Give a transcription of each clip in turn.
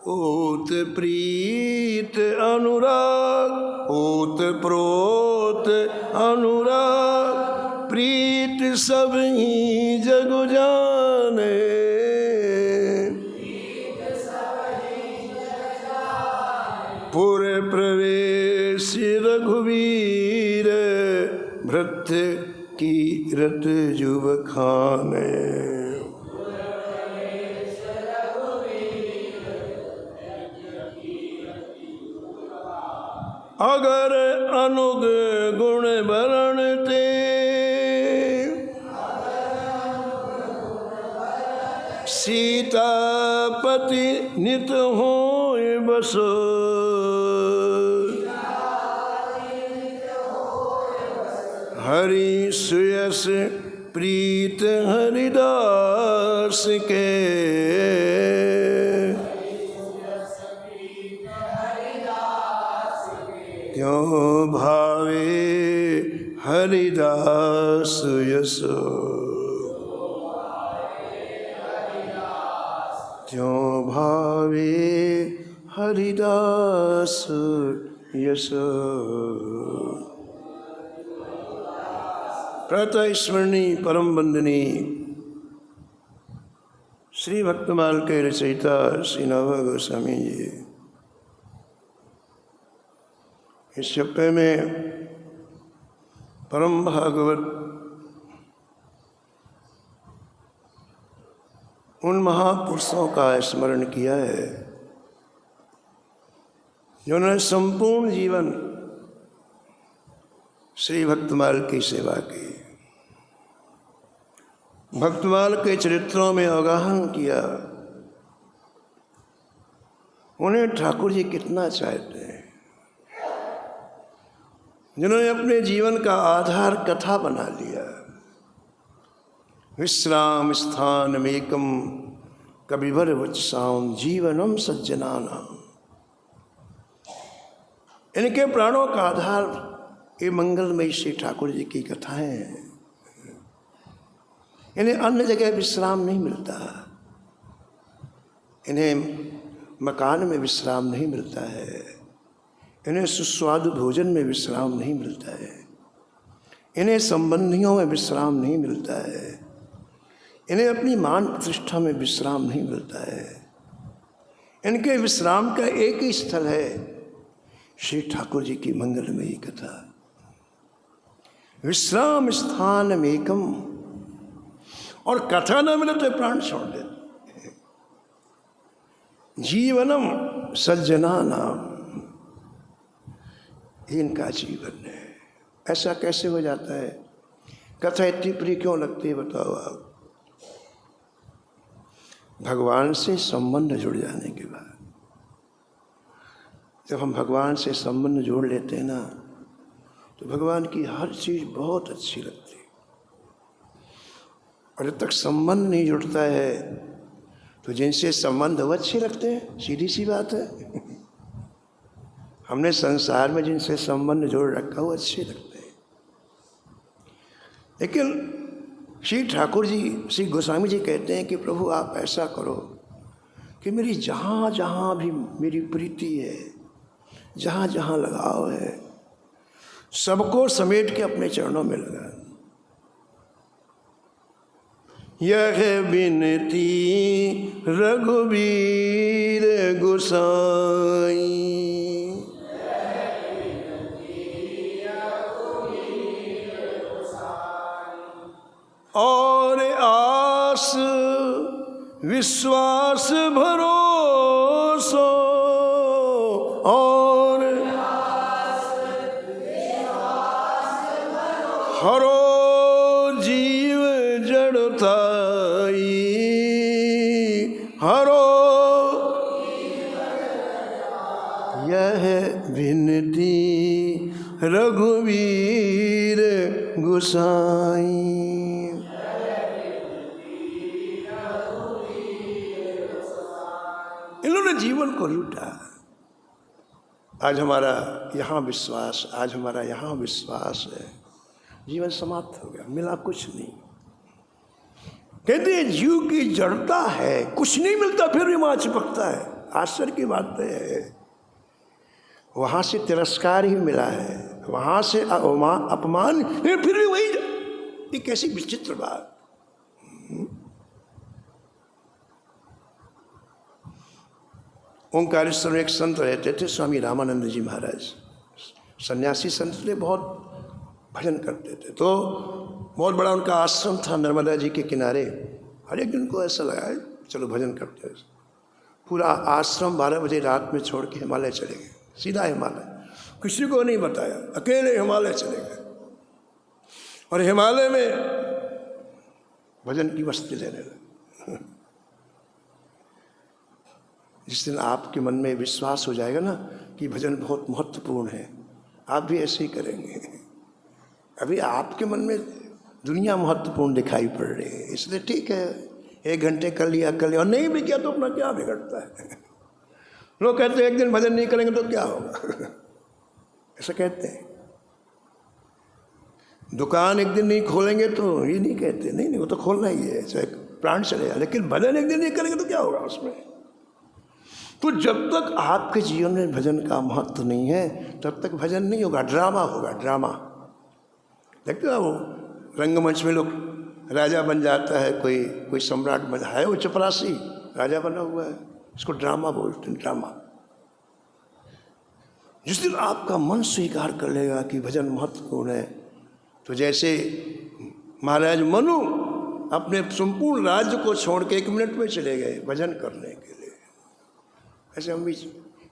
ओत प्रीत अनुराग, ओत प्रोत अनुराग, प्रीत सब ही जग जाने। पुर प्रवेश रघुवीर, भृत्य की रत जुब खाने। अगर अनुग गुण बरण ते, सीतापति नित होय बसो। हरि सुयस प्रीत हरिदास के, क्यों भावे हरिदास यशो। क्यों भावे हरिदास यशो। प्रातः स्मरणीय परम वंदनी श्री भक्तमाल के रचयिता श्री नव गोस्वामी जी इस चप्पे में परम भागवत उन महापुरुषों का स्मरण किया है जिन्होंने संपूर्ण जीवन श्री भक्तमाल की सेवा की, भक्तमाल के चरित्रों में अवगाहन किया। उन्हें ठाकुर जी कितना चाहते हैं, जिन्होंने अपने जीवन का आधार कथा बना लिया। विश्राम स्थानमेकं कविवर वत्सां जीवनम सज्जनानां। इनके प्राणों का आधार ये मंगलमयी श्री ठाकुर जी की कथाएं हैं। इन्हें अन्य जगह विश्राम नहीं मिलता, इन्हें मकान में विश्राम नहीं मिलता है, इन्हें सुस्वादु भोजन में विश्राम नहीं मिलता है, इन्हें संबंधियों में विश्राम नहीं मिलता है, इन्हें अपनी मान प्रतिष्ठा में विश्राम नहीं मिलता है। इनके विश्राम का एक ही स्थल है श्री ठाकुर जी की मंगलमयी कथा। विश्राम स्थानमेकं, और कथा न मिले तो प्राण छोड़ देते। जीवनम सज्जनानां, इनका जीवन है। ऐसा कैसे हो जाता है? कथा इतनी प्रिय क्यों लगती है बताओ आप? भगवान से संबंध जुड़ जाने के बाद, जब हम भगवान से संबंध जोड़ लेते हैं ना, तो भगवान की हर चीज बहुत अच्छी लगती है। और जब तक संबंध नहीं जुड़ता है तो जिनसे संबंध वो अच्छे लगते हैं, सीधी सी बात है। हमने संसार में जिनसे संबंध जोड़ रखा वो अच्छे लगते हैं, लेकिन श्री ठाकुर जी, श्री गोस्वामी जी कहते हैं कि प्रभु आप ऐसा करो कि मेरी जहाँ जहाँ भी मेरी प्रीति है, जहाँ जहाँ लगाव है, सबको समेट के अपने चरणों में लगा। यह बिनती रघुवीर गोसाई, और आस विश्वास भरोसा, और हरो जीव जड़ताई, हरो यह विनती रघुवीर गोसाई। इन्होंने जीवन को लूटा। आज हमारा यहाँ विश्वास, आज हमारा यहाँ विश्वास है, जीवन समाप्त हो गया, मिला कुछ नहीं। कहते हैं जीव की जड़ता है, कुछ नहीं मिलता फिर भी वहां चिपकता है। आश्चर्य की बात है, वहां से तिरस्कार ही मिला है, वहां से अपमान, फिर भी वही। ये कैसी विचित्र बात। ओंकारेश्वर में एक संत रहते थे, स्वामी रामानंद जी महाराज, सन्यासी संत थे, बहुत भजन करते थे। तो बहुत बड़ा उनका आश्रम था नर्मदा जी के किनारे। हर एक दिन को ऐसा लगा चलो भजन करते हैं। पूरा आश्रम 12 बजे रात में छोड़ के हिमालय चले गए, सीधा हिमालय, किसी को नहीं बताया, अकेले हिमालय चले गए और हिमालय में भजन की मस्ती लेने लगे। जिस दिन आपके मन में विश्वास हो जाएगा ना कि भजन बहुत महत्वपूर्ण है, आप भी ऐसे ही करेंगे। अभी आपके मन में दुनिया महत्वपूर्ण दिखाई पड़ रही है, इसलिए ठीक है 1 घंटे कर लिया, और नहीं भी किया तो अपना क्या बिगड़ता है। लोग कहते हैं एक दिन भजन नहीं करेंगे तो क्या होगा, ऐसा कहते हैं। दुकान एक दिन नहीं खोलेंगे तो ये नहीं कहते, नहीं वो तो खोलना ही है, चाहे प्राण चले जाए, लेकिन भजन एक दिन नहीं करेंगे तो क्या होगा उसमें। तो जब तक आपके जीवन में भजन का महत्व नहीं है तब तक भजन नहीं होगा, ड्रामा होगा, ड्रामा। देखते हो वो रंगमंच में लोग राजा बन जाता है, कोई सम्राट बन है, वो चपरासी राजा बना हुआ है, इसको ड्रामा बोलते हैं, ड्रामा। जिस दिन आपका मन स्वीकार कर लेगा कि भजन महत्वपूर्ण है, तो जैसे महाराज मनु अपने संपूर्ण राज्य को छोड़ के 1 मिनट में चले गए भजन करने के लिए, ऐसे हम भी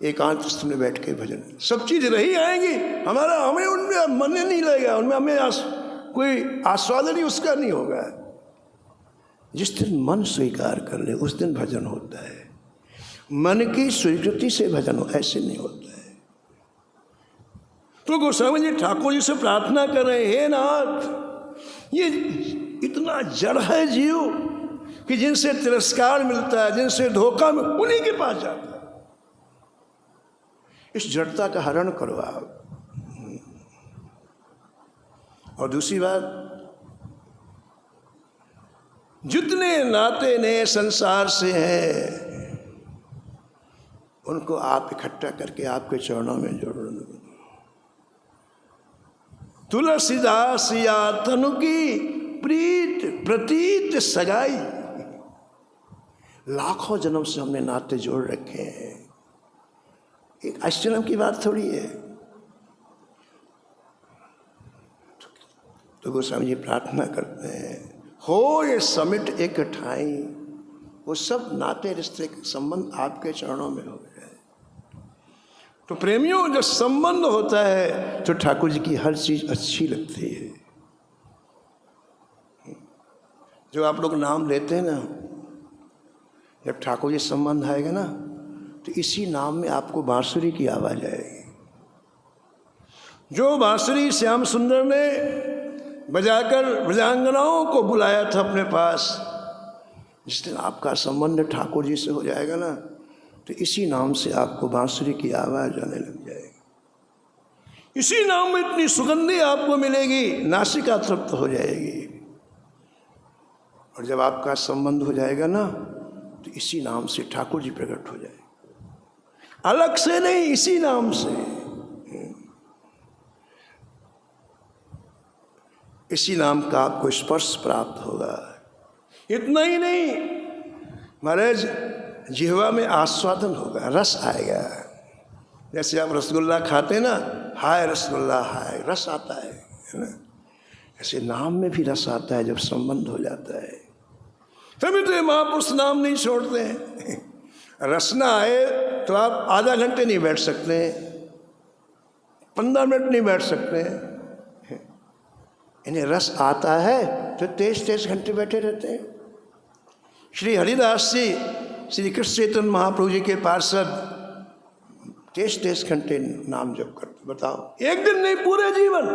एकांत स्थल में बैठ के भजन, सब चीज रही आएंगी, हमें उनमें मन नहीं लगेगा, उनमें हमें कोई आस्वादन ही उसका नहीं होगा। जिस दिन मन स्वीकार कर ले उस दिन भजन होता है। मन की स्वीकृति से भजन हो, ऐसे नहीं होता है। तो गोस्वामी जी ठाकुर जी से प्रार्थना कर रहे, हे नाथ, ये इतना जड़ है जीव कि जिनसे तिरस्कार मिलता है, जिनसे धोखा में, उन्हीं के पास जाता है। इस जड़ता का हरण करो आप। और दूसरी बात, जितने नाते नए संसार से हैं उनको आप इकट्ठा करके आपके चरणों में जोड़ दो। तुलसीदास या तनु की प्रीत प्रतीत सगाई, लाखों जन्म से हमने नाते जोड़ रखे हैं, एक आश्चर्य की बात थोड़ी है। तो गोस्वामी जी प्रार्थना करते हैं, हो ये समिट एक ठाई, वो सब नाते रिश्ते संबंध आपके चरणों में हो गए। तो प्रेमियों, जब संबंध होता है तो ठाकुर जी की हर चीज अच्छी लगती है। जो आप लोग नाम लेते हैं ना, जब ठाकुर जी संबंध आएगा ना तो इसी नाम में आपको बांसुरी की आवाज आएगी। जो बांसुरी श्याम सुंदर ने बजाकर ब्रजांगनाओं को बुलाया था अपने पास, जिस दिन आपका संबंध ठाकुर जी से हो जाएगा ना तो इसी नाम से आपको बांसुरी की आवाज आने लग जाएगी। इसी नाम में इतनी सुगंधी आपको मिलेगी, नासिका तृप्त हो जाएगी। और जब आपका संबंध हो जाएगा ना तो इसी नाम से ठाकुर जी प्रकट हो जाएंगे, अलग से नहीं, इसी नाम से। इसी नाम का आपको स्पर्श प्राप्त होगा। इतना ही नहीं महाराज, जिह्वा में आस्वादन होगा, रस आएगा। जैसे आप रसगुल्ला खाते ना, हाय रसगुल्ला, हाय रस आता है ना, ऐसे नाम में भी रस आता है जब संबंध हो जाता है। तभी तो ये महापुरुष नाम नहीं छोड़ते हैं। रस ना आए तो आप आधा घंटे नहीं बैठ सकते, 15 मिनट नहीं बैठ सकते। इन्हें रस आता है तो 23 घंटे बैठे रहते हैं। श्री हरिदास जी श्री कृष्ण चैतन्य महाप्रभु जी के पार्षद 23 घंटे नाम जप करते। बताओ, एक दिन नहीं, पूरे जीवन।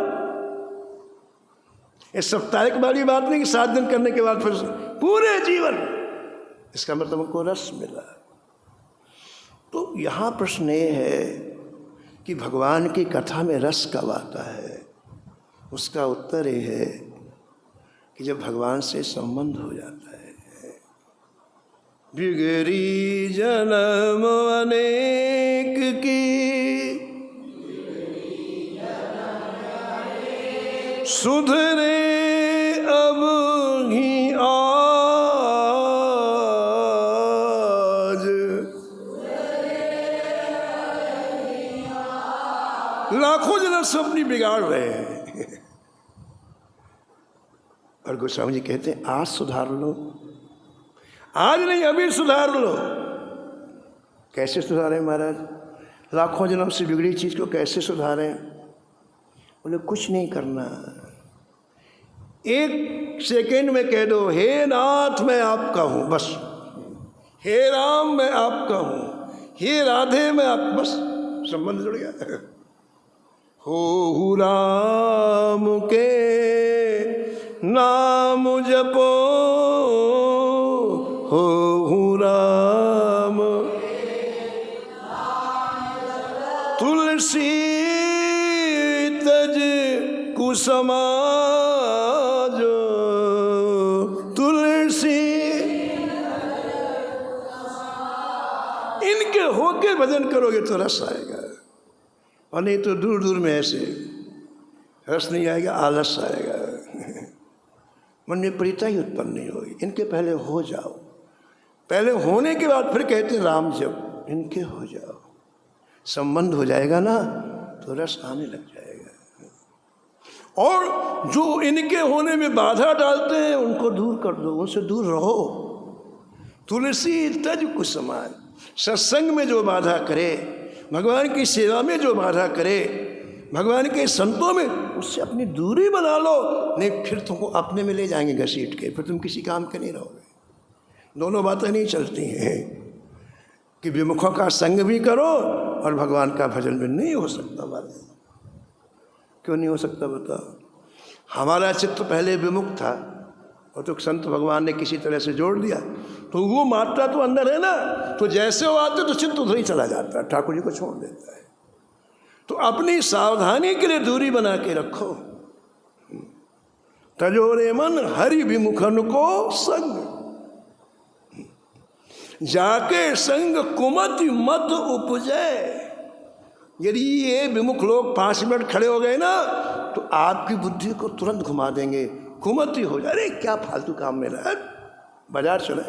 ये साप्ताहिक वाली बात नहीं कि 7 दिन करने के बाद फिर पूरे जीवन। इसका मतलब उनको रस मिला। तो यहाँ प्रश्न ये है कि भगवान की कथा में रस कब आता है? उसका उत्तर ये है कि जब भगवान से संबंध हो जाता है। बिगड़ी जन्म अनेक की, सुधरे अब ही आज, लाखों जन्म से अपनी बिगाड़ रहे हैं। और गोस्वामी जी कहते हैं आज सुधार लो, आज नहीं अभी सुधार लो। कैसे सुधारें महाराज? लाखों जन्म से बिगड़ी चीज को कैसे सुधारें? बोले कुछ नहीं करना, एक सेकेंड में कह दो हे नाथ मैं आपका हूं, बस। हे राम मैं आपका हूं, हे राधे मैं आप, बस संबंध जुड़ गया। हो राम के नाम जपो, हो राम तुलसी तज कुसमाज, तुलसी इनके होके भजन करोगे तो रस आएगा, और नहीं तो दूर दूर में ऐसे रस नहीं आएगा, आलस आएगा, मन में प्रीता ही उत्पन्न नहीं होगी। इनके पहले हो जाओ, पहले होने के बाद फिर कहते हैं राम जप, इनके हो जाओ, संबंध हो जाएगा ना तो रस आने लग जाएगा। और जो इनके होने में बाधा डालते हैं उनको दूर कर दो, उनसे दूर रहो। तुलसी तज कुसुमान, सत्संग में जो बाधा करे, भगवान की सेवा में जो बाधा करे, भगवान के संतों में, उससे अपनी दूरी बना लो। नहीं फिर तुमको अपने में ले जाएंगे घसीट के, फिर तुम किसी काम के नहीं रहोगे। दोनों बातें नहीं चलती हैं कि विमुखों का संग भी करो और भगवान का भजन भी नहीं हो सकता। बात क्यों नहीं हो सकता बताओ? हमारा चित्त पहले विमुख था और तो संत भगवान ने किसी तरह से जोड़ दिया, तो वो मात्रा तो अंदर है ना, तो जैसे वो आते तो चित्त उधर ही चला जाता है, ठाकुर जी को छोड़ देता है। तो अपनी सावधानी के लिए दूरी बना के रखो। तजोरे मन हरि विमुखन को संग, जाके संग कुमति मत उपजे। यदि ये विमुख लोग 5 मिनट खड़े हो गए ना तो आपकी बुद्धि को तुरंत घुमा देंगे, कुमति हो जाए। अरे क्या फालतू काम में रहा, बाजार चले,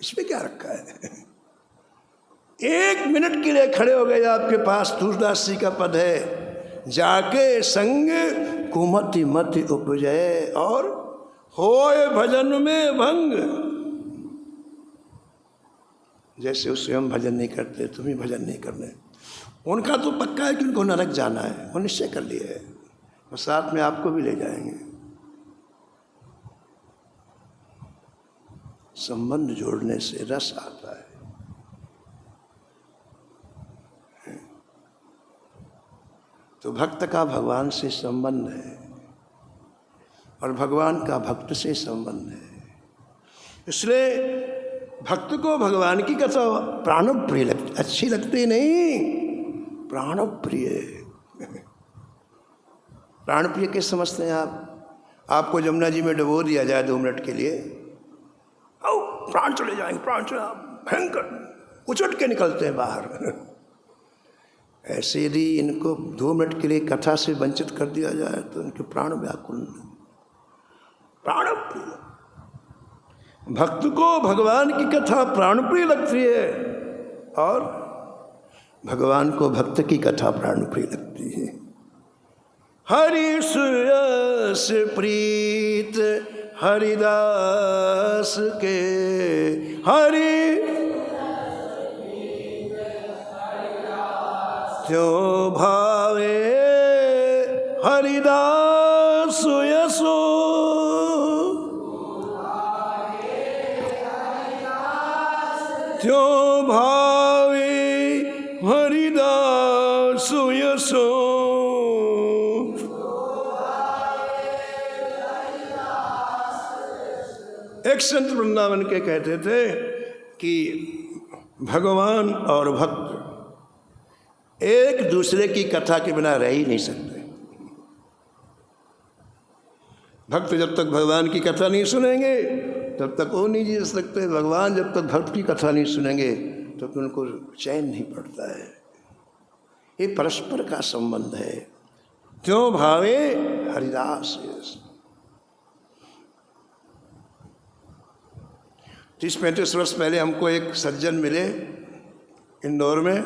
इसमें क्या रखा है। 1 मिनट के लिए खड़े हो गए आपके पास, तुलसीदास जी का पद है, जाके संग कुमति मति उपजे और होए भजन में भंग। जैसे वो स्वयं भजन नहीं करते, तुम ही भजन नहीं करने। उनका तो पक्का है कि उनको नरक जाना है, वो निश्चय कर लिए है, और साथ में आपको भी ले जाएंगे। संबंध जोड़ने से रस आता है। तो भक्त का भगवान से संबंध है और भगवान का भक्त से संबंध है। इसलिए भक्त को भगवान की कथा प्राण प्रिय लगती, अच्छी लगती नहीं, प्राण प्रिय। प्राण प्रिय कैसे समझते हैं आप? आपको जमुना जी में डुबो दिया जाए 2 मिनट के लिए, आओ प्राण चले जाएंगे, प्राण चले, भयंकर उचट के निकलते हैं बाहर। ऐसे यदि इनको 2 मिनट के लिए कथा से वंचित कर दिया जाए तो इनके प्राण व्याकुल। प्राण प्रिय भक्त को भगवान की कथा प्राण प्रिय लगती है और भगवान को भक्त की कथा प्राण प्रिय लगती है। हरि सुयस प्रीत हरिदास के, हरि त्यों भावे हरिदास यशो, त्यों भावे हरिदास यशो। एक संत वृंदावन के कहते थे कि भगवान और भक्त एक दूसरे की कथा के बिना रह ही नहीं सकते। भक्त जब तक भगवान की कथा नहीं सुनेंगे तब तक वो नहीं जी सकते। भगवान जब तक भक्त की कथा नहीं सुनेंगे तब तक उनको चैन नहीं पड़ता है। ये परस्पर का संबंध है। त्यों भावे हरिदास। 30-35 वर्ष पहले हमको एक सज्जन मिले इंदौर में।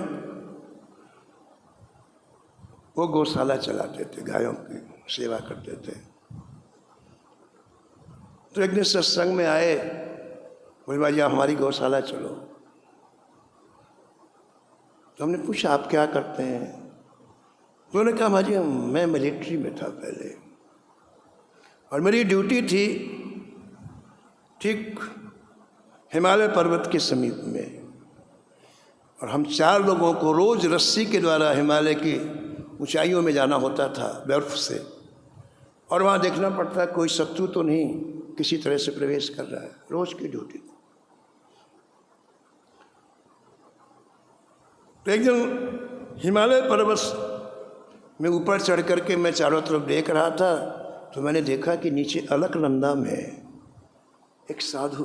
वो गौशाला चलाते थे, गायों की सेवा करते थे। तो एक दिन सत्संग में आए, बोले भाई आप हमारी गौशाला चलो। तो हमने पूछा आप क्या करते हैं? तो उन्होंने कहा भाजी मैं मिलिट्री में था पहले और मेरी ड्यूटी थी ठीक हिमालय पर्वत के समीप में, और हम 4 लोगों को रोज रस्सी के द्वारा हिमालय की ऊंचाइयों में जाना होता था बर्फ से, और वहाँ देखना पड़ता कोई शत्रु तो नहीं किसी तरह से प्रवेश कर रहा है। रोज की ड्यूटी। तो एक दिन हिमालय पर्वत में ऊपर चढ़ करके मैं चारों तरफ देख रहा था, तो मैंने देखा कि नीचे अलकनंदा में एक साधु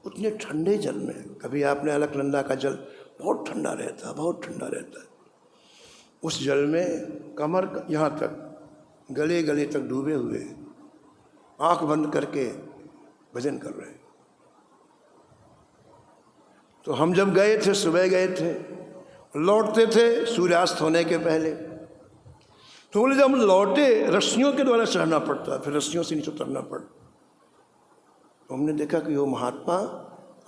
उतने ठंडे जल में, कभी आपने अलकनंदा का जल बहुत ठंडा रहता, बहुत ठंडा रहता है, उस जल में कमर यहाँ तक गले गले तक डूबे हुए आंख बंद करके भजन कर रहे। तो हम जब गए थे, सुबह गए थे, लौटते थे सूर्यास्त होने के पहले। तो बोले जब हम लौटे रस्सियों के द्वारा चढ़ना पड़ता, फिर रस्सियों से नीचे उतरना पड़ता। तो हमने देखा कि वो महात्मा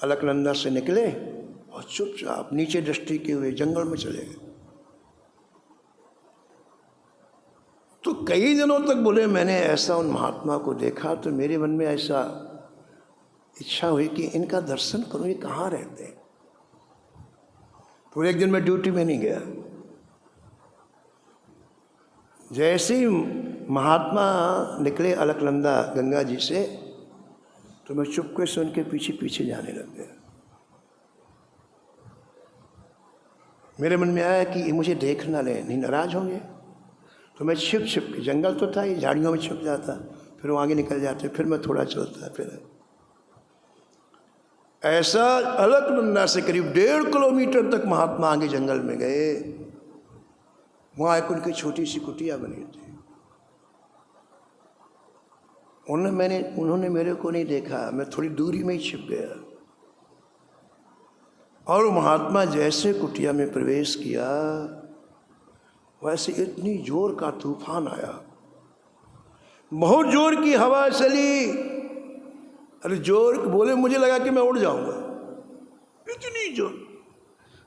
अलकनंदा से निकले और चुपचाप नीचे दृष्टि किए हुए जंगल में चले गए। तो कई दिनों तक बोले मैंने ऐसा उन महात्मा को देखा, तो मेरे मन में ऐसा इच्छा हुई कि इनका दर्शन करूं, ये कहाँ रहते हैं। तो एक दिन मैं ड्यूटी में नहीं गया। जैसे ही महात्मा निकले अलकनंदा गंगा जी से, तो मैं चुपके से उनके पीछे पीछे जाने लग गया। मेरे मन में आया कि ये मुझे देख ना ले, नहीं नाराज होंगे। तो मैं छिप छिप के, जंगल तो था, ये झाड़ियों में छिप जाता, फिर वो आगे निकल जाते, फिर मैं थोड़ा चलता, फिर ऐसा अलकनंदा से करीब 1.5 किलोमीटर तक महात्मा आगे जंगल में गए। वहाँ एक उनकी छोटी सी कुटिया बनी थी। उन्होंने मेरे को नहीं देखा, मैं थोड़ी दूरी में ही छिप गया। और महात्मा जैसे कुटिया में प्रवेश किया, वैसे इतनी जोर का तूफान आया, बहुत जोर की हवा चली। अरे जोर बोले, मुझे लगा कि मैं उड़ जाऊंगा, इतनी जोर।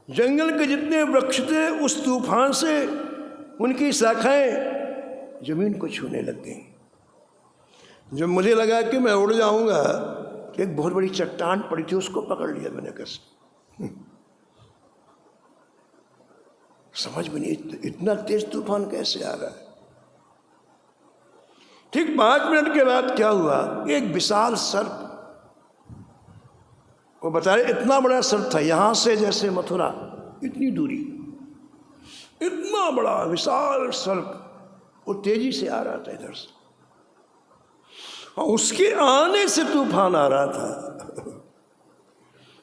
जंगल के जितने वृक्ष थे उस तूफान से उनकी शाखाएं जमीन को छूने लग गई। जब मुझे लगा कि मैं उड़ जाऊंगा, कि एक बहुत बड़ी चट्टान पड़ी थी, उसको पकड़ लिया मैंने कसम। समझ में नहीं इतना तेज तूफान कैसे आ रहा है। ठीक 5 मिनट के बाद क्या हुआ, एक विशाल सर्प, वो बता रहे इतना बड़ा सर्प था, यहां से जैसे मथुरा इतनी दूरी, इतना बड़ा विशाल सर्प वो तेजी से आ रहा था इधर से, और उसके आने से तूफान आ रहा था।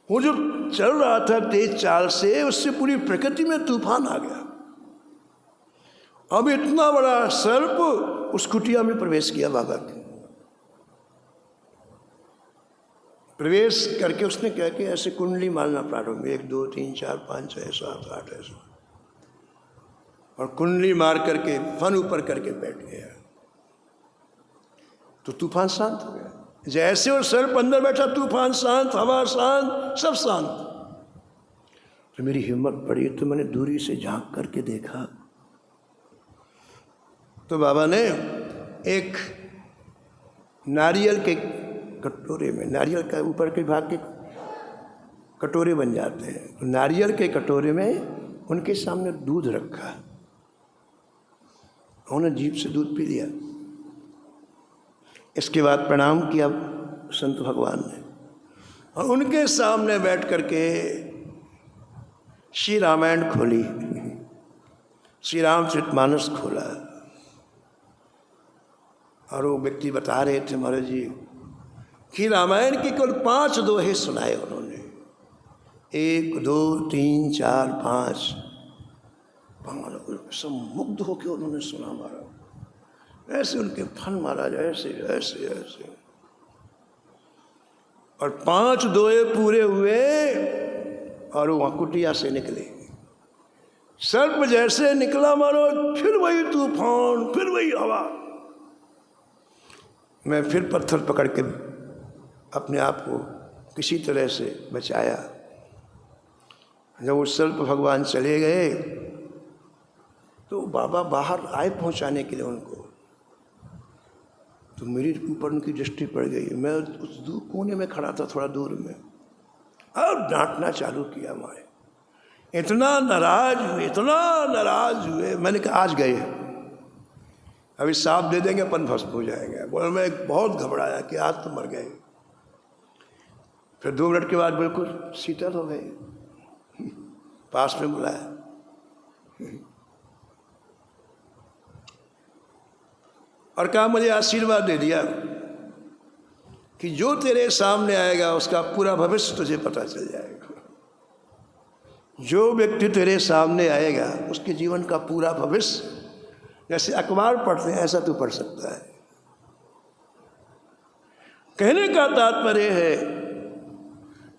वो जो चल रहा था तेज चाल से, उससे पूरी प्रकृति में तूफान आ गया। अब इतना बड़ा सर्प उस कुटिया में प्रवेश किया बाबा के। प्रवेश करके उसने क्या किया, ऐसे कुंडली मारना प्रारंभ, 1 2 3 4 5 6 7 8 ऐसा, और कुंडली मार करके फन ऊपर करके बैठ गया। तो तूफान शांत हो गया। जैसे वो सर्प अंदर बैठा, तूफान शांत, हवा शांत, सब शांत। तो मेरी हिम्मत बढ़ी, तो मैंने दूरी से झांक करके देखा, तो बाबा ने एक नारियल के कटोरे में, नारियल का ऊपर के भाग के कटोरे बन जाते हैं, तो नारियल के कटोरे में उनके सामने दूध रखा। उन्होंने जीभ से दूध पी लिया। इसके बाद प्रणाम किया संत भगवान ने, और उनके सामने बैठ करके श्री रामायण खोली, श्री रामचरितमानस खोला। और वो व्यक्ति बता रहे थे महाराज जी कि रामायण के केवल 5 दोहे सुनाए उन्होंने, 1 2 3 4 5 सब मुग्ध होकर उन्होंने सुना महाराज। ऐसे उनके फन महाराज, ऐसे ऐसे ऐसे, और 5 दोहे पूरे हुए और वहाँ कुटिया से निकले। सर्प जैसे निकला मारो, फिर वही तूफान, फिर वही हवा। मैं फिर पत्थर पकड़ के अपने आप को किसी तरह से बचाया। जब वो सर्प भगवान चले गए तो बाबा बाहर आए पहुंचाने के लिए उनको, तो मेरे ऊपर उनकी दृष्टि पड़ गई। मैं उस दूर कोने में खड़ा था, थोड़ा दूर में, और डांटना चालू किया। हमारे इतना नाराज हुए। मैंने कहा आज गए, अभी सांप दे देंगे अपन भस्म हो जाएंगे। बोले मैं बहुत घबराया कि आज तो मर गए। फिर 2 मिनट के बाद बिल्कुल शीतल हो गए, पास में बुलाया। और कहा मुझे आशीर्वाद दे दिया कि जो तेरे सामने आएगा उसका पूरा भविष्य तुझे पता चल जाएगा। जो व्यक्ति तेरे सामने आएगा उसके जीवन का पूरा भविष्य, जैसे अखबार पढ़ते हैं ऐसा तू पढ़ सकता है। कहने का तात्पर्य है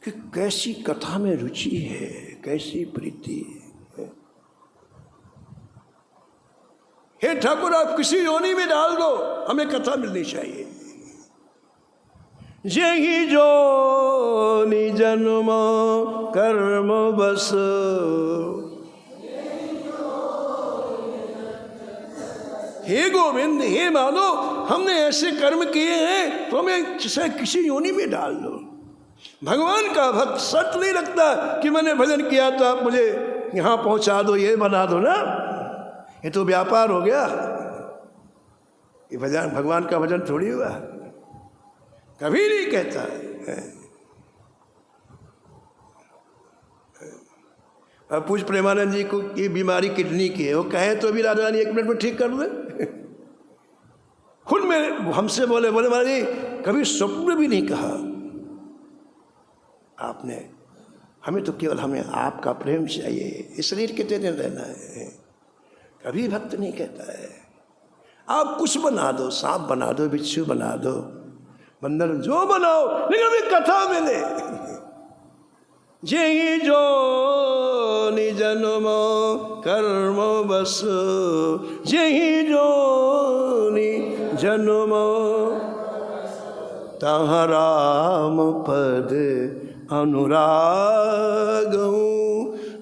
कि कैसी कथा में रुचि है, कैसी प्रीति है। हे ठाकुर आप किसी योनि में डाल दो, हमें कथा मिलनी चाहिए। यही जोनि जन्म कर्म बस, हे गोविंद, हे माधव, हमने ऐसे कर्म किए हैं तो हमें किसी योनि में डाल दो। भगवान का भक्त शर्त नहीं रखता कि मैंने भजन किया तो आप मुझे यहाँ पहुँचा दो, ये बना दो ना, ये तो व्यापार हो गया। ये भजन भगवान का भजन थोड़ी हुआ, कभी नहीं कहता है। अब पूज प्रेमानंद जी को ये बीमारी किडनी की है, वो कहे तो भी राजा रानी 1 मिनट में ठीक कर दे। खुद में हमसे बोले महाराज जी कभी स्वप्न भी नहीं कहा आपने, हमें तो केवल हमें आपका प्रेम चाहिए, इस शरीर कितने दिन रहना है। कभी भक्त नहीं कहता है आप कुछ बना दो, सांप बना दो, बिच्छू बना दो, बंदर, जो बनाओ, लेकिन अभी कथा मिले। यही जो जन्म कर्म बस, यही जो जन्म तहाँ राम पद अनुराग,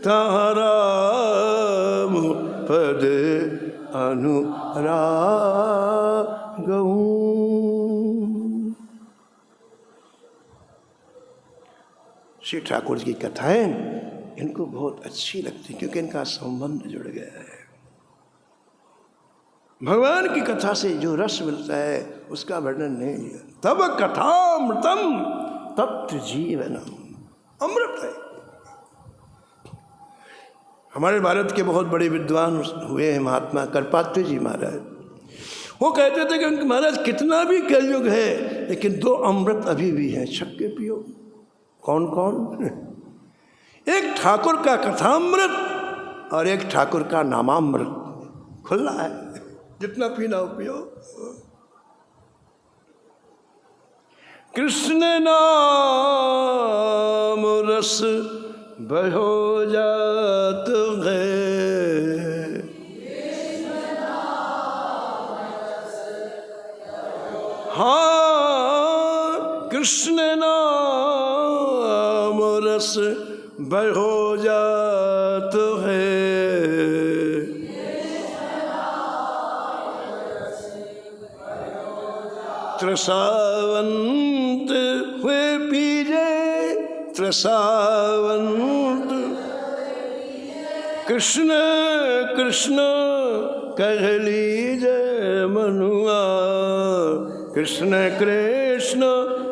तहाँ राम पद अनुराग। श्री ठाकुर जी की कथाएं इनको बहुत अच्छी लगती क्योंकि इनका संबंध जुड़ गया है। भगवान की कथा से जो रस मिलता है उसका वर्णन नहीं है। तब कथामृतम तप्त जीवनम, अमृत है। हमारे भारत के बहुत बड़े विद्वान हुए हैं महात्मा करपात्री जी महाराज। वो कहते थे कि महाराज कितना भी कलयुग है लेकिन 2 अमृत अभी भी हैं, छक के पियो। कौन कौन? एक ठाकुर का कथामृत और एक ठाकुर का नामामृत खुला है, जितना पीना हो पियो। कृष्ण नाम रस बहो जात है, हाँ कृष्ण नाम रस बहो जात है, त्रसावंत हुए पीजे, त्रसावंत कृष्ण कृष्ण कह लीजे मनुआ, कृष्ण कृष्ण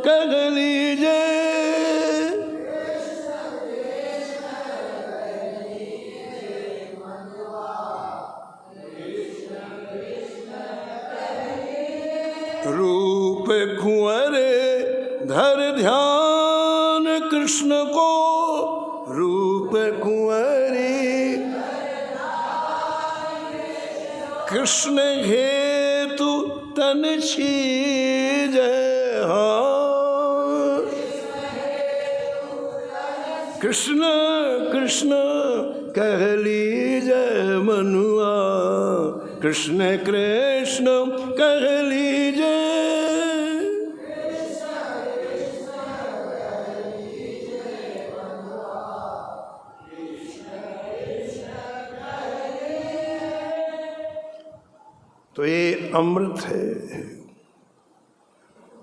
कह लीजे। कुंवर धर ध्यान कृष्ण को, रूप कुंवरी कृष्ण हेतु तन छीजे। हाँ कृष्ण कृष्ण कह लीजय मनुआ, कृष्ण कृष्ण कह लीजय। तो ये अमृत है,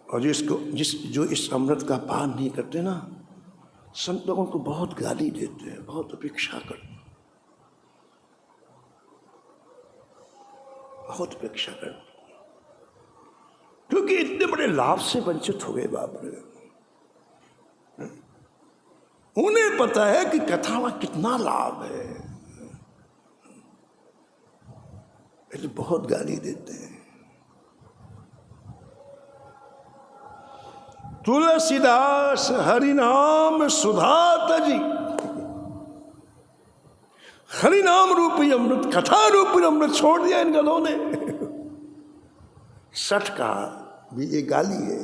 और जो इस अमृत का पान नहीं करते ना, संत लोगों को बहुत गाली देते हैं, बहुत अपेक्षा करते हैं, बहुत अपेक्षा करते हैं, क्योंकि इतने बड़े लाभ से वंचित हो गए बाप रे। उन्हें पता है कि कथा में कितना लाभ है, पहले बहुत गाली देते हैं। तुलसीदास हरिनाम सुधा तजी, हरिनाम रूपी अमृत, कथा रूपी अमृत छोड़ दिया इन गधों ने। सठ का भी ये गाली है।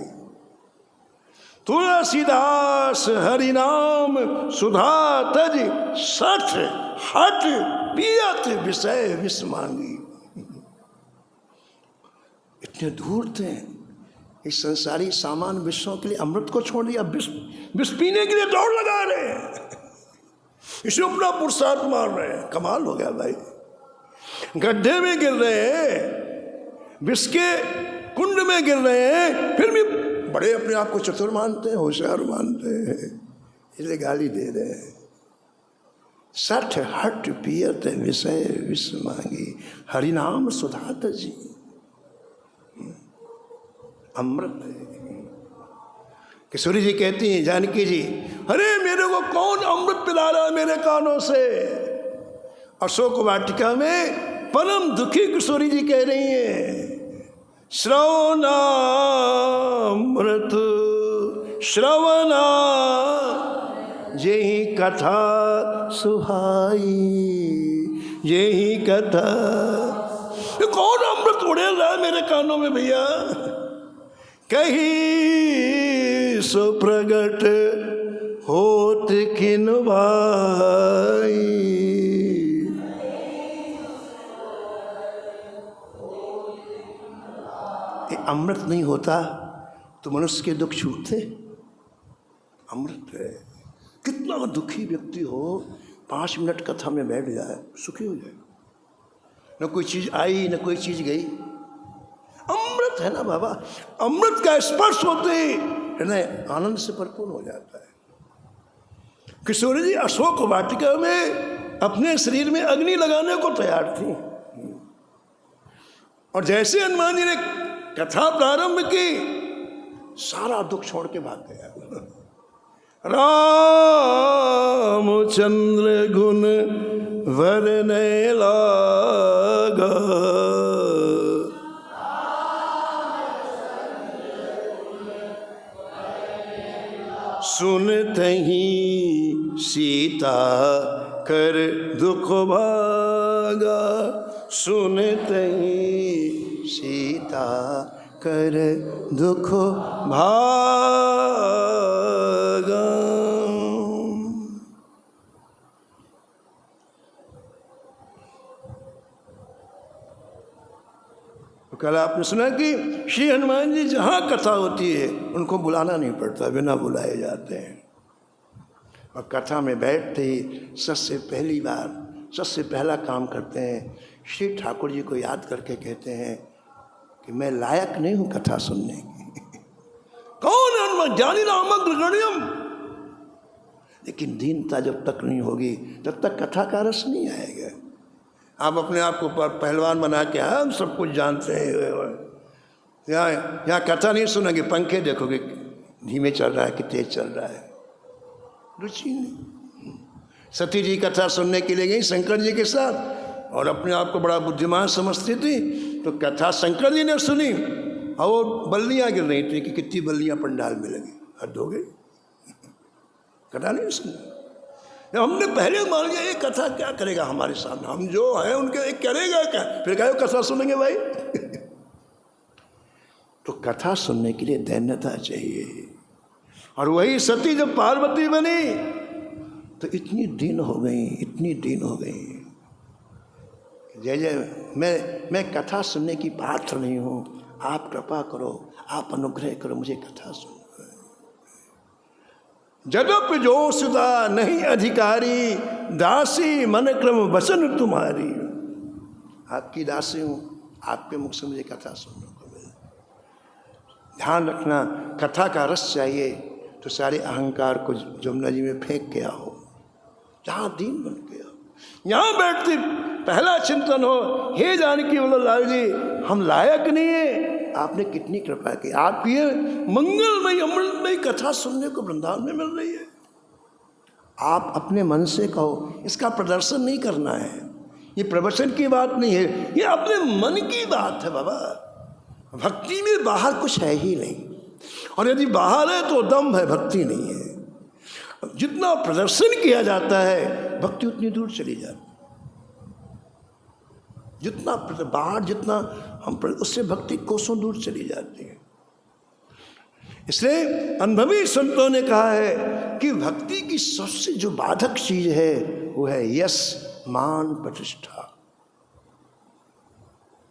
तुलसीदास हरिनाम सुधा तजी, सठ हट पियत विषय विष मांगी। इतने दूर थे, इस संसारी सामान विषयों के लिए अमृत को छोड़ दिया, विष पीने के लिए दौड़ लगा रहे हैं, इसे अपना पुरुषार्थ मार रहे हैं। कमाल हो गया भाई, गड्ढे में गिर रहे हैं, विष के कुंड में गिर रहे हैं, फिर भी बड़े अपने आप को चतुर मानते हैं, होशियार मानते हैं, इसलिए गाली दे रहे हैं। सठ हट पियत विषय विष मांगी, हरिनाम सुधा तजी, अमृत है। किशोरी जी कहती हैं, जानकी जी, अरे मेरे को कौन अमृत पिला रहा है मेरे कानों से। अशोक वाटिका में परम दुखी किशोरी जी कह रही हैं, श्रवणामृत श्रवणा यही कथा सुहाई, यही कथा। कौन अमृत उड़ेल रहा है मेरे कानों में भैया। कहीं सो प्रगट होत किन भाई, अमृत नहीं होता तो मनुष्य के दुख छूटते। अमृत है, कितना दुखी व्यक्ति हो 5 मिनट कथा में बैठ जाए, सुखी हो जाए। न कोई चीज आई न कोई चीज गई, अमृत है ना बाबा। अमृत का स्पर्श होते ही हृदय आनंद से भरपूर हो जाता है। किशोरी जी अशोक वाटिका में अपने शरीर में अग्नि लगाने को तैयार थी, और जैसे हनुमान जी ने कथा प्रारंभ की, सारा दुख छोड़ के भाग गया। रामचंद्र गुण वरने लागा, सुनते ही सीता कर दुख भागा, सुनते ही सीता कर दुख भागा। कल आपने सुना कि श्री हनुमान जी जहाँ कथा होती है उनको बुलाना नहीं पड़ता, बिना बुलाए जाते हैं। और कथा में बैठते ही सबसे पहली बार, सबसे पहला काम करते हैं, श्री ठाकुर जी को याद करके कहते हैं कि मैं लायक नहीं हूँ कथा सुनने की। कौन हनुमान ज्ञानी नामक गण्यम, लेकिन दीनता जब तक नहीं होगी तब तक कथा का रस नहीं आएगा। आप अपने आप को पहलवान बना के हम सब कुछ जानते हैं, यहाँ कथा नहीं सुनेंगे, पंखे देखोगे धीमे चल रहा है कि तेज चल रहा है, रुचि नहीं। सती जी कथा सुनने के लिए गई शंकर जी के साथ, और अपने आप को बड़ा बुद्धिमान समझती थी, तो कथा शंकर जी ने सुनी और वो बल्लियाँ गिर रही थी कि कितनी बल्लियाँ पंडाल में लगी। हद हो गई, कथा नहीं सुनी। हमने पहले मान लिया ये कथा क्या करेगा हमारे सामने, हम जो है उनके करेगा क्या, फिर कहो कथा सुनेंगे भाई। तो कथा सुनने के लिए दैन्यता चाहिए। और वही सती जब पार्वती बनी तो इतनी दीन हो गई, इतनी दीन हो गई, जय जय मैं कथा सुनने की पात्र नहीं हूँ, आप कृपा करो, आप अनुग्रह करो, मुझे कथा सुनो। जदप जोसुदा नहीं अधिकारी, दासी मन क्रम वचन तुम्हारी। आपकी दासी हूँ, आपके मुख से मुझे कथा सुनने को मिले। ध्यान रखना, कथा का रस चाहिए तो सारे अहंकार को जमुना जी में फेंक के आओ, जहाँ दीन बन के आओ। यहाँ बैठते पहला चिंतन हो, हे जानकी बोलो लाल जी हम लायक नहीं है, आपने कितनी कृपा की, आपकी मंगलमयी अमृतमयी कथा सुनने को वृंदावन में मिल रही है। आप अपने मन से कहो, इसका प्रदर्शन नहीं करना है, ये प्रवचन की बात नहीं है, ये अपने मन की बात है बाबा। भक्ति में बाहर कुछ है ही नहीं, और यदि बाहर है तो दम है, भक्ति नहीं है। जितना प्रदर्शन किया जाता है भक्ति उतनी दूर चली जाती, जितना बाहर जितना हम उससे भक्ति कोसों दूर चली जाती है। इसलिए अनुभवी संतों ने कहा है कि भक्ति की सबसे जो बाधक चीज है वो है यश मान प्रतिष्ठा।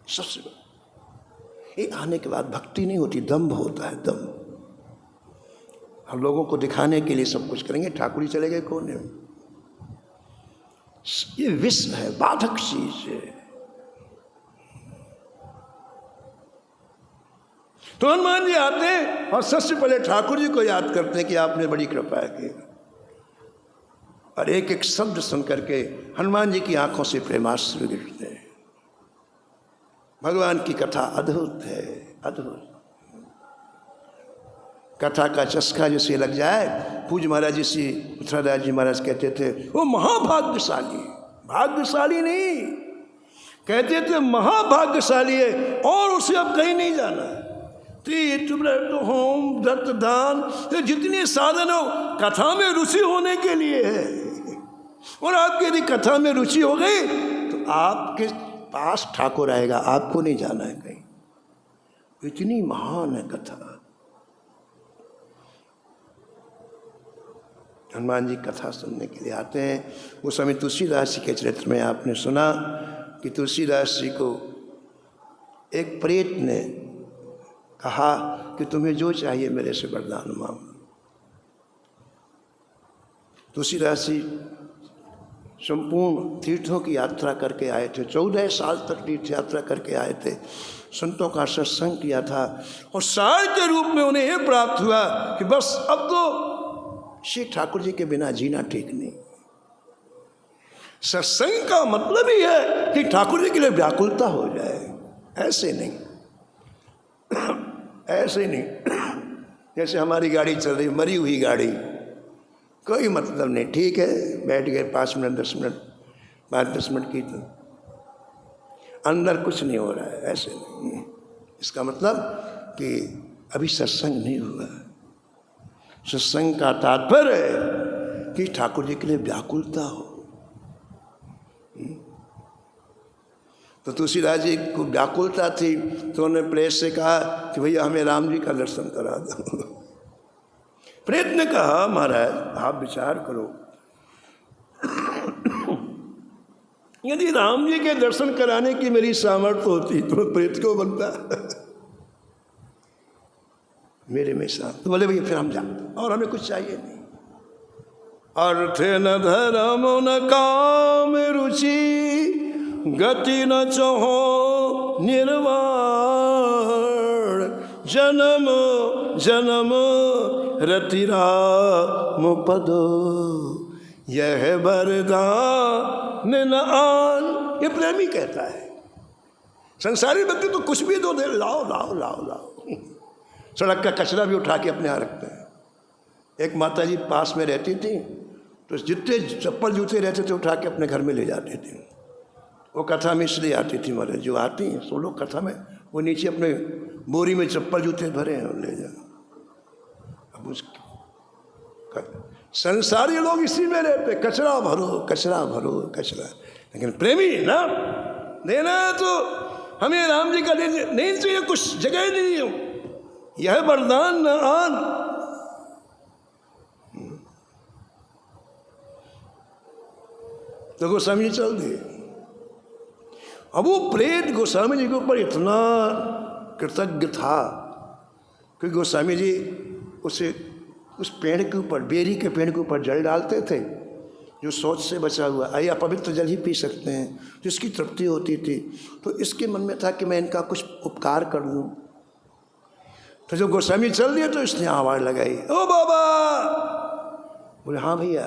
सबसे ये आने के बाद भक्ति नहीं होती, दम्भ होता है, दम्भ। हम लोगों को दिखाने के लिए सब कुछ करेंगे, ठाकुर जी चले गए कोने में। ये विश्व है, बाधक चीज है। तो हनुमान जी आते हैं और सबसे पहले ठाकुर जी को याद करते हैं कि आपने बड़ी कृपा की, और एक एक शब्द सुन करके हनुमान जी की आंखों से प्रेमाश्रु गिरते हैं। भगवान की कथा अद्भुत है, अद्भुत। कथा का चस्का जैसे लग जाए, पूज महाराज जी से उत्तरादास जी महाराज कहते थे वो महाभाग्यशाली, भाग्यशाली नहीं कहते थे, महाभाग्यशाली है, और उसे अब कहीं नहीं जाना है। तो होम दत्त दान, तो जितने साधन हो कथा में रुचि होने के लिए है। और आपकी यदि कथा में रुचि हो गई तो आपके पास ठाकुर आएगा, आपको नहीं जाना है कहीं। इतनी महान है कथा। हनुमान जी कथा सुनने के लिए आते हैं। उस समय तुलसीदास जी के चरित्र में आपने सुना कि तुलसीदास जी को एक प्रेत ने कहा कि तुम्हें जो चाहिए मेरे से वरदान मांगो। तुलसीदास जी संपूर्ण तीर्थों की यात्रा करके आए थे, 14 साल तक तीर्थ यात्रा करके आए थे, संतों का सत्संग किया था, और सार के रूप में उन्हें यह प्राप्त हुआ कि बस अब तो श्री ठाकुर जी के बिना जीना ठीक नहीं। सत्संग का मतलब ही है कि ठाकुर जी के लिए व्याकुलता हो जाए, ऐसे नहीं, ऐसे नहीं। जैसे हमारी गाड़ी चल रही, मरी हुई गाड़ी, कोई मतलब नहीं, ठीक है बैठ गए 5 मिनट 10 मिनट बाद 10 मिनट की, तो अंदर कुछ नहीं हो रहा है, ऐसे नहीं। इसका मतलब कि अभी सत्संग नहीं हुआ। सत्संग का तात्पर्य है कि ठाकुर जी के लिए व्याकुलता हो। तो तुलसीदास जी को व्याकुलता थी, तो उन्होंने प्रेत से कहा कि भैया हमें राम जी का दर्शन करा दो। प्रेत ने कहा महाराज आप विचार करो, यदि राम जी के दर्शन कराने की मेरी सामर्थ्य होती तो प्रेत क्यों बनता। मेरे में साथ तो बोले भैया फिर हम जाते, और हमें कुछ चाहिए नहीं। अर्थ न धर्म न काम रुचि, गति न चहो निर्वाण, जन्म जन्म रति राम पदो, यह वरदान न आन। ये प्रेमी कहता है। संसारी व्यक्ति तो कुछ भी दो दे, लाओ लाओ लाओ लाओ। सड़क का कचरा भी उठा के अपने यहाँ रखते हैं। एक माता जी पास में रहती थी, तो जितने चप्पल जूते रहते थे उठा के अपने घर में ले जाते थे। वो कथा में इसलिए आती थी, हमारे जो आती हैं सब लोग कथा में वो नीचे अपने बोरी में चप्पल जूते भरे हैं और ले जाओ। अब उस संसारी लोग इसी में रहते, कचरा भरो कचरा भरो कचरा। लेकिन प्रेमी ना, देना है तो हमें राम जी का नहीं चाहिए, कुछ जगह नहीं हो, यह वरदान न आन। तो गोस्वामी जी चल दिए। अब वो प्रेत गोस्वामी जी के ऊपर इतना कृतज्ञ था कि गोस्वामी जी उसे उस पेड़ के ऊपर, बेरी के पेड़ के ऊपर जल डालते थे जो शौच से बचा हुआ, आइए अपवित्र जल ही पी सकते हैं, जिसकी तृप्ति होती थी। तो इसके मन में था कि मैं इनका कुछ उपकार कर दूं। तो जब गोस्वामी चल दिए तो इसने आवाज़ लगाई, ओ बाबा। बोले हाँ भैया।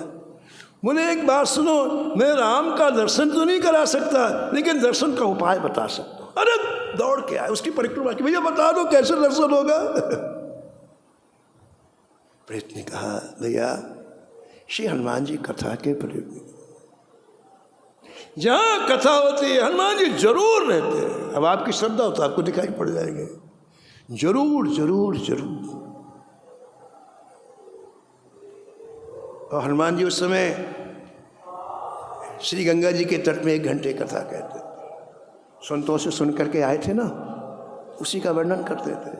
बोले एक बात सुनो, मैं राम का दर्शन तो नहीं करा सकता, लेकिन दर्शन का उपाय बता सकता हूँ। अरे दौड़ के आए, उसकी परिक्रमा की, भैया बता दो कैसे दर्शन होगा। प्रेत ने कहा, भैया श्री हनुमान जी कथा के प्रयोग, जहां कथा होती है हनुमान जी जरूर रहते हैं। अब आपकी श्रद्धा हो तो आपको दिखाई पड़ जाएंगे, जरूर जरूर जरूर। और हनुमान जी उस समय श्री गंगा जी के तट में 1 घंटे कथा कहते थे। संतों से सुन करके आए थे ना, उसी का वर्णन करते थे।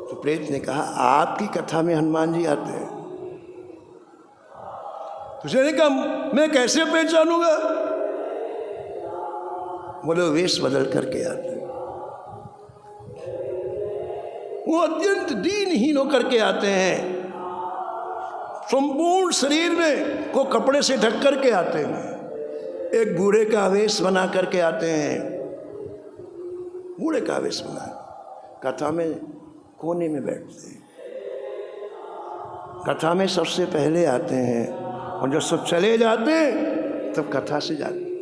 तो प्रेत ने कहा, आपकी कथा में हनुमान जी आते हैं? तो उसने कहा, मैं कैसे पहचानूंगा? बोले वेश बदल करके आते हैं, वो अत्यंत दीनहीन होकर के आते हैं, संपूर्ण शरीर में को कपड़े से ढक करके आते हैं, एक बूढ़े का वेश बना करके आते हैं, बूढ़े का वेश बना, कथा में कोने में बैठते हैं, कथा में सबसे पहले आते हैं, और जब सब चले जाते हैं तब कथा से जाते हैं।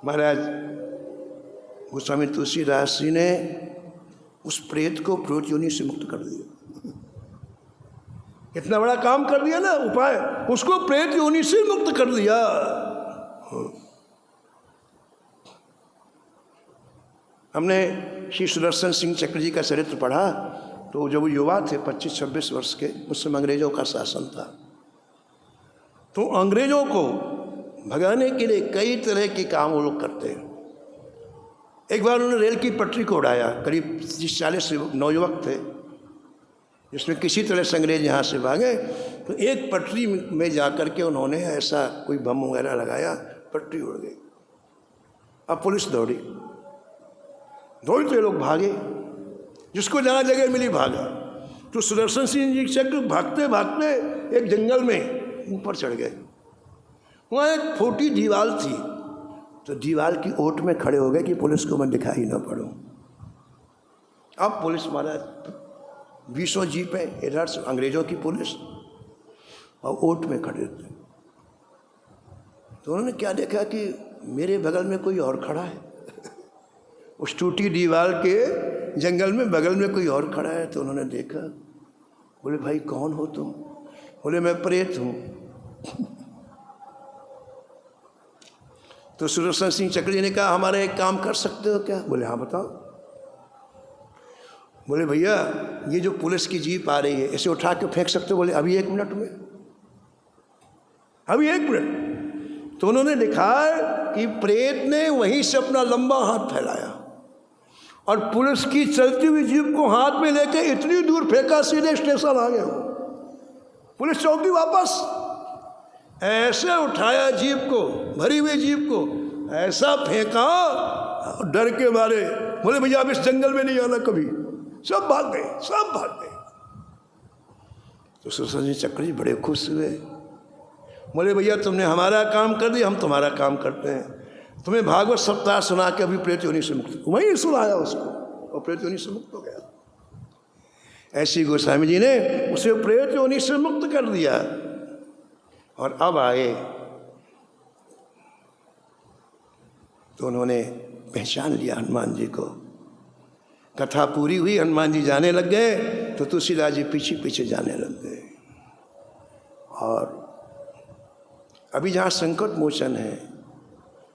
महाराज गोस्वामी तुलसीदास जी ने उस प्रेत को प्रेत योनि से मुक्त कर दिया। इतना बड़ा काम कर दिया ना, उपाय, उसको प्रेत योनि से मुक्त कर दिया। हमने श्री सुदर्शन सिंह चक्र जी का चरित्र पढ़ा, तो जब वो युवा थे 25-26 वर्ष के, उस समय अंग्रेजों का शासन था। तो अंग्रेजों को भगाने के लिए कई तरह के काम वो लोग करते हैं। एक बार उन्होंने रेल की पटरी को उड़ाया, करीब 30-40 नौयुवक थे, जिसमें किसी तरह से अंग्रेज यहाँ से भागे। तो एक पटरी में जा कर के उन्होंने ऐसा कोई बम वगैरह लगाया, पटरी उड़ गई। अब पुलिस दौड़ी तो ये लोग भागे, जिसको जहाँ जगह मिली भागा। तो सुदर्शन सिंह जी चक्र भागते भागते एक जंगल में ऊपर चढ़ गए। वहाँ एक छोटी दीवार थी, तो दीवार की ओट में खड़े हो गए कि पुलिस को मैं दिखाई ना पड़ूं। अब पुलिस महाराज 20 जीप है, इधर से अंग्रेजों की पुलिस, और ओट में खड़े थे। तो उन्होंने क्या देखा कि मेरे बगल में कोई और खड़ा है। उस टूटी दीवार के जंगल में बगल में कोई और खड़ा है। तो उन्होंने देखा, बोले भाई कौन हो तुम? बोले मैं प्रेत हूँ। तो सुदर्शन सिंह चक्र जी ने कहा, हमारा एक काम कर सकते हो क्या? बोले हाँ बताओ। बोले भैया ये जो पुलिस की जीप आ रही है, इसे उठा के फेंक सकते हो? बोले अभी 1 मिनट में, अभी 1 मिनट। तो उन्होंने लिखा कि प्रेत ने वहीं से अपना लंबा हाथ फैलाया और पुलिस की चलती हुई जीप को हाथ में लेके इतनी दूर फेंका, सीधे स्टेशन आ गया। पुलिस चौकी वापस, ऐसे उठाया जीप को, भरी हुई जीप को ऐसा फेंका, डर के मारे बोले भैया अब इस जंगल में नहीं आना कभी। सब भाग गए, सब भाग गए। तो सुदर्शन सिंह चक्र जी बड़े खुश हुए, बोले भैया तुमने हमारा काम कर दिया, हम तुम्हारा काम करते हैं। तुम्हें भागवत सप्ताह सुना के अभी प्रेत योनि से मुक्त, वहीं सुनाया उसको, और प्रेत योनि से मुक्त हो गया। ऐसी गोस्वामी जी ने उसे प्रेत योनि से मुक्त कर दिया। और अब आए तो उन्होंने पहचान लिया हनुमान जी को। कथा पूरी हुई, हनुमान जी जाने लग गए, तो तुलसीदास जी पीछे पीछे जाने लग गए। और अभी जहाँ संकट मोचन है,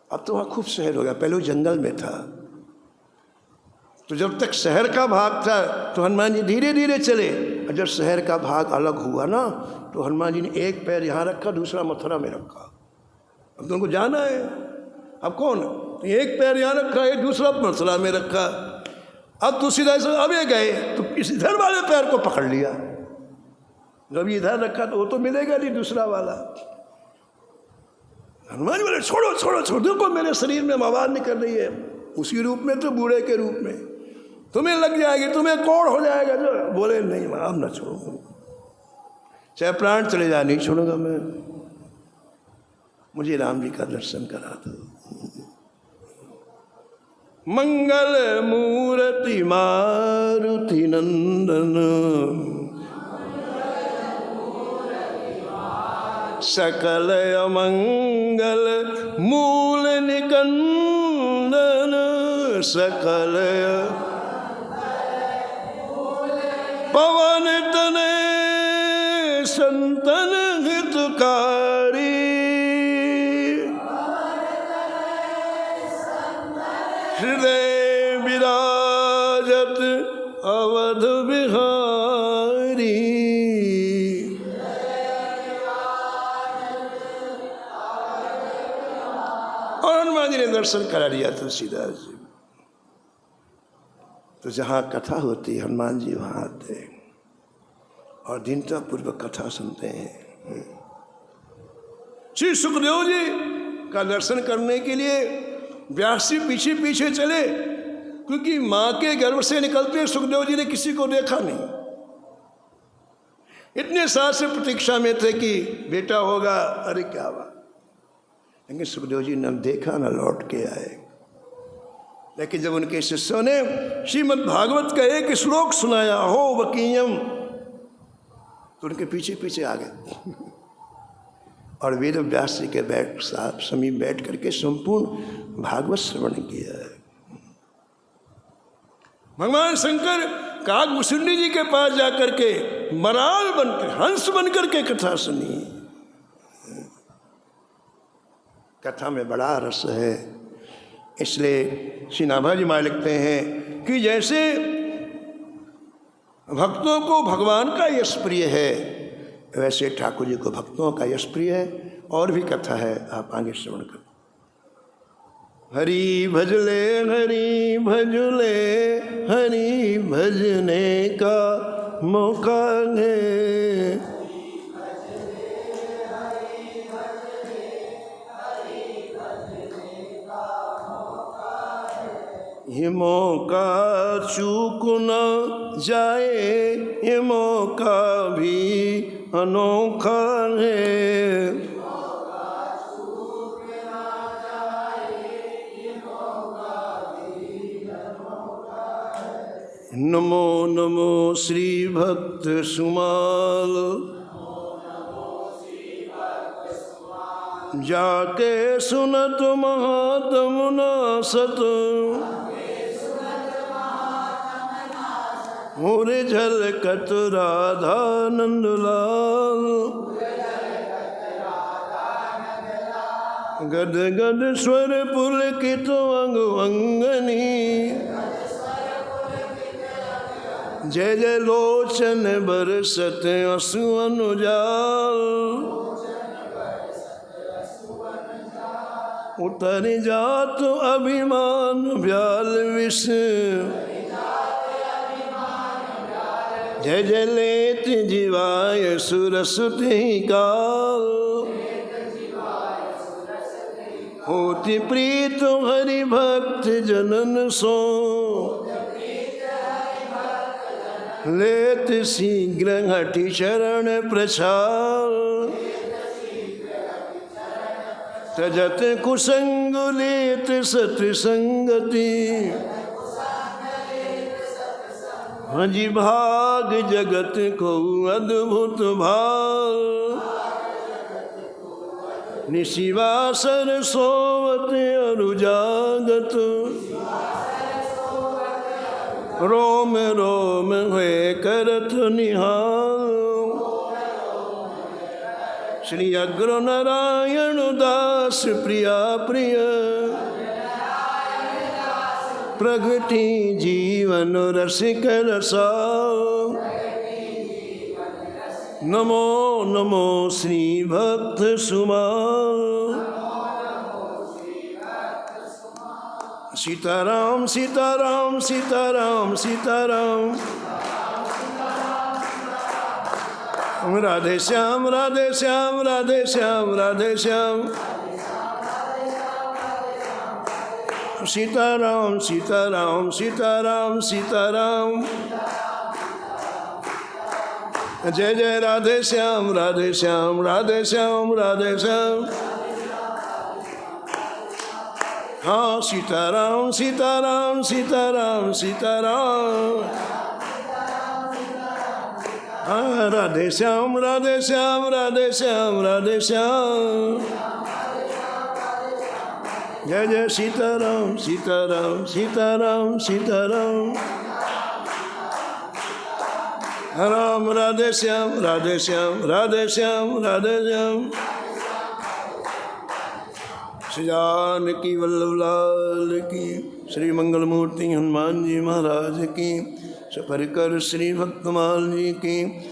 अब तो वहाँ खूब शहर हो गया, पहले वो जंगल में था। तो जब तक शहर का भाग था तो हनुमान जी धीरे धीरे चले, और जब शहर का भाग अलग हुआ ना तो हनुमान जी ने एक पैर यहाँ रखा, दूसरा मथुरा में रखा। अब तो उनको जाना है, अब कौन, तो एक पैर यहाँ रखा, एक दूसरा मथुरा में रखा। अब तुलसीदास अब ये गए तो इस इधर वाले पैर को पकड़ लिया, जब इधर रखा तो वो तो मिलेगा नहीं दूसरा वाला। हनुमान जी बोले छोड़ो छोड़ो छोड़ो, देखो मेरे शरीर में आवाज निकल रही है, उसी रूप में तो बूढ़े के रूप में, तुम्हें लग जाएगी, तुम्हें कोड़ हो जाएगा। जो बोले नहीं अब ना छोड़ो, चाहे प्राण चले जाए नहीं छोड़ूंगा मैं, मुझे राम जी का दर्शन करा दो। मंगल मूर्ति मारुति नंदन, सकल अमंगल मूल निकंदन, सकल पवन तने संतन हितकारी, हृदय विराजत अवध बिहारी। और हनुमान जी ने दर्शन करा दिया तुलसीदास जी। तो जहाँ कथा होती हनुमान जी वहाँ आते और दीनता पूर्वक कथा सुनते हैं। श्री सुखदेव जी का दर्शन करने के लिए व्यास जी पीछे पीछे चले, क्योंकि माँ के गर्भ से निकलते सुखदेव जी ने किसी को देखा नहीं। इतने साल से प्रतीक्षा में थे कि बेटा होगा, अरे क्या बात, लेकिन सुखदेव जी न देखा न लौट के आए। लेकिन जब उनके शिष्यों ने श्रीमद् भागवत का एक श्लोक सुनाया, हो वकीयम, तो उनके पीछे पीछे आ गए और वेद व्यास जी के साथ समीप बैठ करके संपूर्ण भागवत श्रवण किया। भगवान शंकर काकभूषुंडी जी के पास जाकर के मराल बनकर, हंस बनकर के कथा सुनी। कथा में बड़ा रस है, इसलिए श्री नाभा जी महाराज लिखते हैं कि जैसे भक्तों को भगवान का यश प्रिय है, वैसे ठाकुर जी को भक्तों का यश प्रिय है। और भी कथा है, आप आगे श्रवण करो। हरि भजले हरि भजले, हरि भजने का मौका है, ये मौका चूक न जाए, ये मौका भी अनोखा है। नमो नमो श्री भक्त सुमाल, जाके सुनत महात्म न सत, मोरे झलकत राधा नंदलाल, गद गद स्वर पुलकित अंग अंगनी, जय जय लोचन बरसत असु अनुजाल, उतर जात अभिमान व्याल विष, जय जय लेत जीवाय सुरसुति काल, होति प्रीत हरि भक्त जनन सो, लेत शीघ्र हठि शरण प्रछाल, तजत कुसंग लेत सत्संगति, हजी भाग जगत को अद्भुत भाल, निशिवासर सोवत अरुजागत, रोम रोम हुए करत निहाल, श्री अग्र नारायण दास प्रिया प्रिय, प्रगति जीवन रसिक रसा। नमो नमो श्री भक्त सुमा। सीताराम सीताराम सीताराम सीताराम। राधे श्याम राधे श्याम राधे श्याम राधे श्याम। सीताराम सीताराम सीताराम सीताराम। जय जय राधे श्याम राधे श्याम राधे श्याम राधे श्याम। हाँ सीताराम सीताराम सीताराम सीताराम। हाँ राधे श्याम राधे श्याम राधे श्याम राधे श्याम। जय जय सीताराम सीताराम सीताराम सीताराम। राम राधे श्याम राधे श्याम राधे श्याम राधे श्याम। श्री जानकी वल्लभ लाल की। श्री मंगलमूर्ति हनुमान जी महाराज की। सपरिकर श्री भक्तमाल जी की।